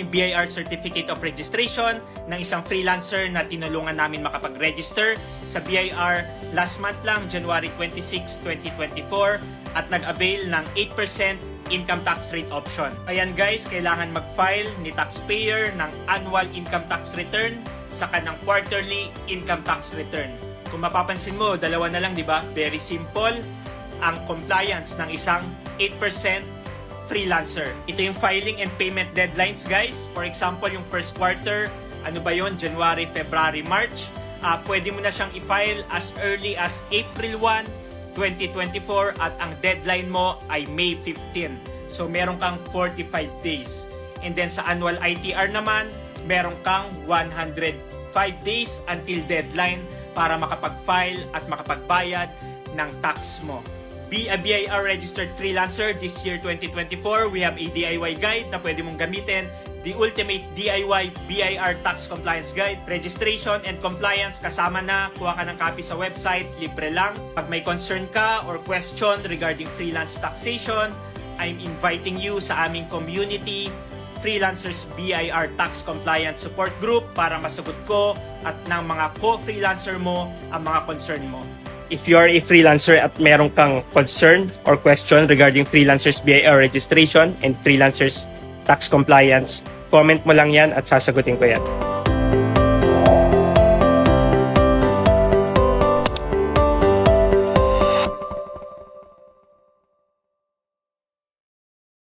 yung BIR Certificate of Registration ng isang freelancer na tinulungan namin makapag-register sa BIR last month lang, January 26, 2024 at nag-avail ng 8% income tax rate option. Ayan guys, kailangan mag-file ni taxpayer ng annual income tax return sa kanang quarterly income tax return. Kung mapapansin mo, dalawa na lang, di ba? Very simple ang compliance ng isang 8% freelancer. Ito yung filing and payment deadlines guys. For example, yung first quarter, ano ba yon? January, February, March. Pwede mo na siyang i-file as early as April 1, 2024 at ang deadline mo ay May 15. So meron kang 45 days. And then sa annual ITR naman, meron kang 105 days until deadline para makapag-file at makapagbayad ng tax mo. Be a BIR registered freelancer this year 2024. We have a DIY guide na pwede mong gamitin. The Ultimate DIY BIR Tax Compliance Guide. Registration and compliance kasama na. Kuha ka ng copy sa website. Libre lang. Pag may concern ka or question regarding freelance taxation, I'm inviting you sa aming community Freelancers BIR Tax Compliance Support Group para masagot ko at ng mga co-freelancer mo ang mga concern mo. If you are a freelancer at meron kang concern or question regarding freelancers BIR registration and freelancers tax compliance, comment mo lang yan at sasagutin ko yan.